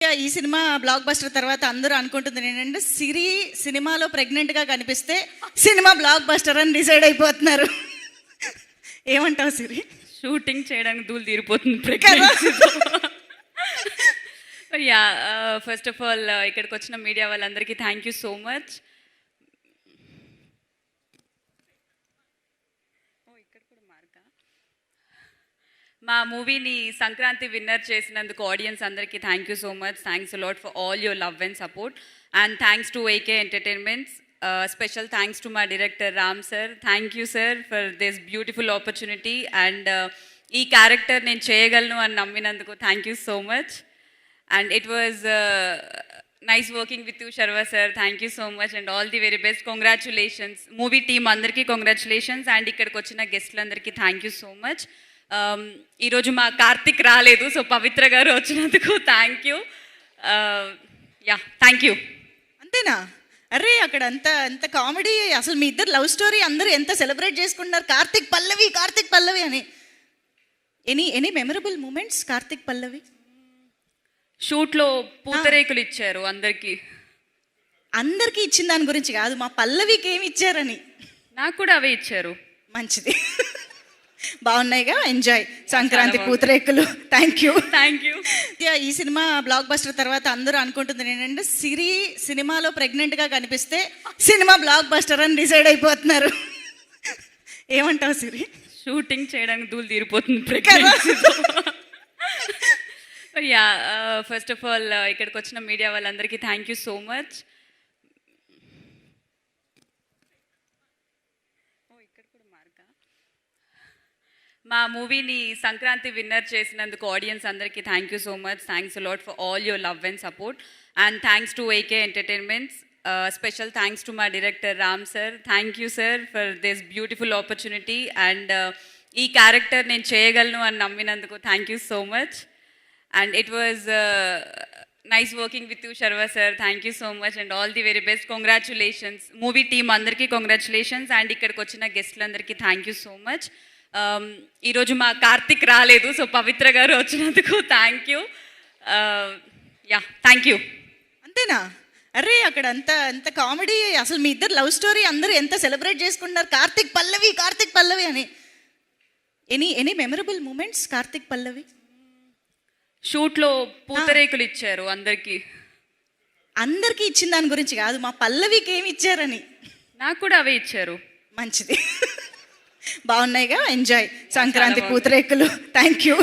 ఈ సినిమా blockbuster తర్వాత అందరూ అనుకుంటుంది ఏంటంటే సిరి సినిమాలో ప్రెగ్నెంట్గా కనిపిస్తే సినిమా బ్లాక్ బస్టర్ అని డిసైడ్ అయిపోతున్నారు. ఏమంటావు సిరి? షూటింగ్ చేయడానికి దూలు తీరిపోతుంది. యా, ఫస్ట్ ఆఫ్ ఆల్ ఇక్కడికి వచ్చిన మీడియా వాళ్ళందరికీ థ్యాంక్ యూ సో మచ్. మా మూవీని సంక్రాంతి విన్నర్ చేసినందుకు ఆడియన్స్ అందరికీ thank you so much. Thanks a lot for all your love and support and thanks to AK entertainments. Special thanks to మా director Ram sir. Thank you sir for this beautiful opportunity and ఈ character నేను చేయగలను అని నమ్మినందుకు thank you so much. And it was nice working with you Sharwa sir. Thank you so much and all the very best. Congratulations movie team అందరికీ congratulations and ఇక్కడికి వచ్చిన గెస్ట్లందరికీ thank you so much. ఈరోజు మా కార్తిక్ రాలేదు, సో పవిత్ర గారు వచ్చినందుకు thank you. Yeah, thank you. అంతేనా? అరే అక్కడ అంత కామెడీ, అసలు మీ ఇద్దరు లవ్ స్టోరీ అందరూ ఎంత సెలబ్రేట్ చేసుకుంటున్నారు. కార్తిక్ పల్లవి అని. ఎనీ మెమరబుల్ మూమెంట్స్ కార్తిక్ పల్లవి? షూట్లో పూతరేకులు ఇచ్చారు అందరికీ ఇచ్చిన దాని గురించి కాదు, మా పల్లవికి ఏమి ఇచ్చారని. నాకు కూడా అవే ఇచ్చారు. మంచిది, బాగున్నాయిగా. ఎంజాయ్ సంక్రాంతి పూతరేకులు. Thank you. ఈ సినిమా బ్లాక్ బస్టర్ తర్వాత అందరూ అనుకుంటుంది ఏంటంటే సిరి సినిమాలో ప్రెగ్నెంట్గా కనిపిస్తే సినిమా బ్లాక్ బస్టర్ అని డిసైడ్ అయిపోతున్నారు. ఏమంటావు సిరి? షూటింగ్ చేయడానికి దూలు తీరిపోతుంది. యా, ఫస్ట్ ఆఫ్ ఆల్ ఇక్కడికి వచ్చిన మీడియా వాళ్ళందరికీ థ్యాంక్ యూ సో మచ్. మా మూవీని సంక్రాంతి విన్నర్ చేసినందుకు ఆడియన్స్ అందరికీ thank you so much. Thanks a lot for all your love and support and thanks to AK entertainments. Special thanks to మా director Ram sir. Thank you sir for this beautiful opportunity and ఈ character నేను చేయగలను అని నమ్మినందుకు thank you so much. And it was nice working with you Sharwa sir. Thank you so much and all the very best. Congratulations movie team అందరికీ congratulations and ఇక్కడికి వచ్చిన గెస్ట్లందరికీ thank you so much. ఈరోజు మా కార్తిక్ రాలేదు, సో పవిత్ర గారు వచ్చినందుకు thank you. Yeah, thank you. అంతేనా? అరే అక్కడ అంత కామెడీ, అసలు మీ ఇద్దరు లవ్ స్టోరీ అందరూ ఎంత సెలబ్రేట్ చేసుకుంటున్నారు. కార్తిక్ పల్లవి అని. ఎనీ మెమరబుల్ మూమెంట్స్ కార్తిక్ పల్లవి? షూట్లో పూతరేకులు ఇచ్చారు అందరికీ ఇచ్చిన దాని గురించి కాదు, మా పల్లవికి ఏమి ఇచ్చారని. నాకు కూడా అవే ఇచ్చారు. మంచిది, బాగున్నాయిగా. ఎంజాయ్ సంక్రాంతి పూతరేకులు. Thank you.